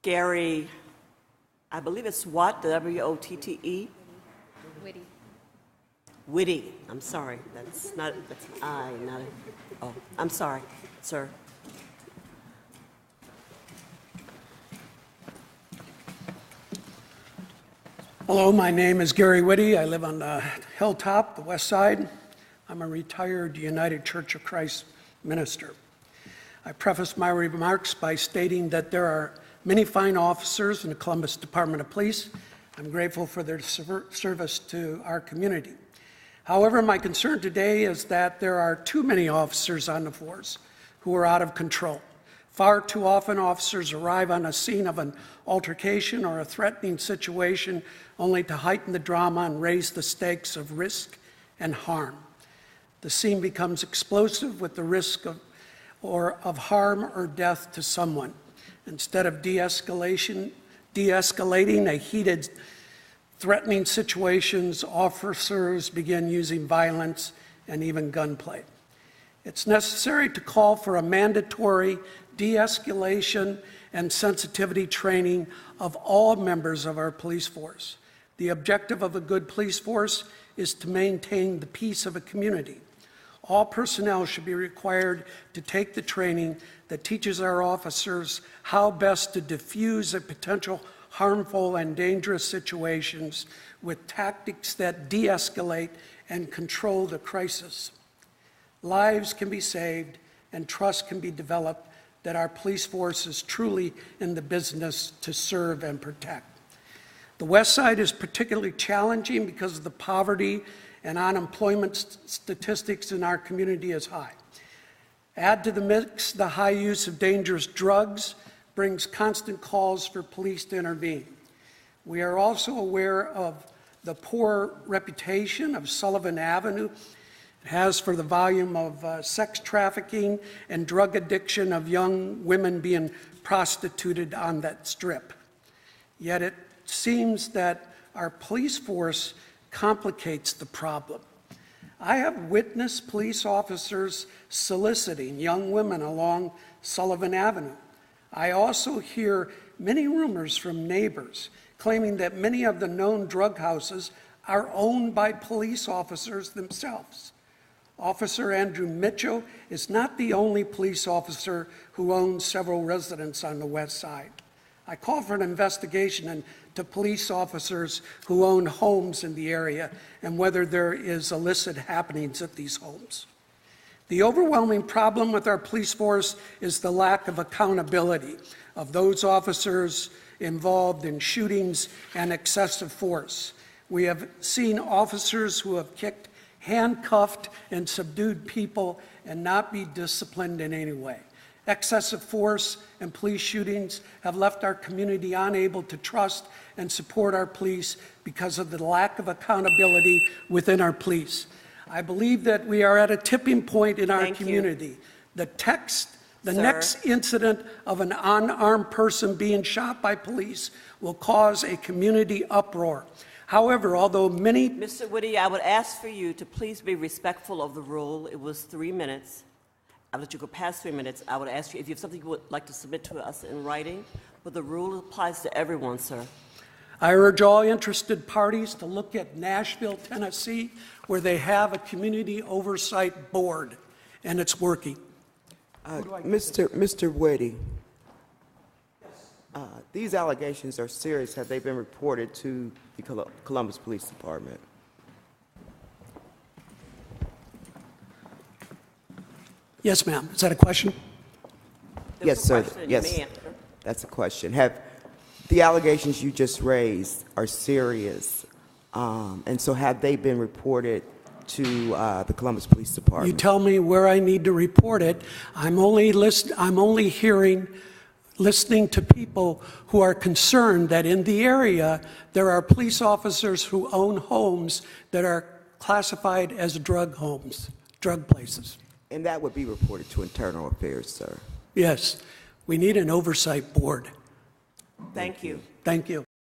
Gary, I believe it's Watt, W-O-T-T-E? Witte. Witte. I'm sorry. That's an I, not a. Oh, I'm sorry, sir. Hello, my name is Gary Witte. I live on the hilltop, the west side. I'm a retired United Church of Christ minister. I preface my remarks by stating that there are many fine officers in the Columbus Department of Police. I'm grateful for their service to our community. However, my concern today is that there are too many officers on the force who are out of control. Far too often, officers arrive on a scene of an altercation or a threatening situation only to heighten the drama and raise the stakes of risk and harm. The scene becomes explosive with the risk of harm or death to someone. Instead of de-escalating a heated, threatening situations, officers begin using violence and even gunplay. It's necessary to call for a mandatory de-escalation and sensitivity training of all members of our police force. The objective of a good police force is to maintain the peace of a community. All personnel should be required to take the training that teaches our officers how best to diffuse a potential harmful and dangerous situations with tactics that de-escalate and control the crisis. Lives can be saved and trust can be developed that our police force is truly in the business to serve and protect. The West Side is particularly challenging because the poverty and unemployment statistics in our community is high. Add to the mix the high use of dangerous drugs brings constant calls for police to intervene. We are also aware of the poor reputation of Sullivan Avenue has for the volume of sex trafficking and drug addiction of young women being prostituted on that strip. Yet it seems that our police force complicates the problem. I have witnessed police officers soliciting young women along Sullivan Avenue. I also hear many rumors from neighbors claiming that many of the known drug houses are owned by police officers themselves. Officer Andrew Mitchell is not the only police officer who owns several residences on the West Side. I call for an investigation into police officers who own homes in the area and whether there is illicit happenings at these homes. The overwhelming problem with our police force is the lack of accountability of those officers involved in shootings and excessive force. We have seen officers who have kicked, handcuffed, and subdued people and not be disciplined in any way. Excessive force and police shootings have left our community unable to trust and support our police because of the lack of accountability within our police. I believe that we are at a tipping point in our community. The next incident of an unarmed person being shot by police will cause a community uproar. However, although many... Mr. Witte, I would ask for you to please be respectful of the rule. It was 3 minutes. I'll let you go past 3 minutes. I would ask you if you have something you would like to submit to us in writing, but the rule applies to everyone, sir. I urge all interested parties to look at Nashville, Tennessee, where they have a community oversight board, and it's working. Mr. Witte, these allegations are serious. Have they been reported to the Columbus Police Department? Yes, ma'am. Is that a question? Yes, sir. Yes, that's a question. Have the allegations you just raised are serious, and so have they been reported to the Columbus Police Department? You tell me where I need to report it. I'm only listening to people who are concerned that in the area there are police officers who own homes that are classified as drug homes, drug places. And that would be reported to Internal Affairs, sir. Yes. We need an oversight board. Thank you. Thank you.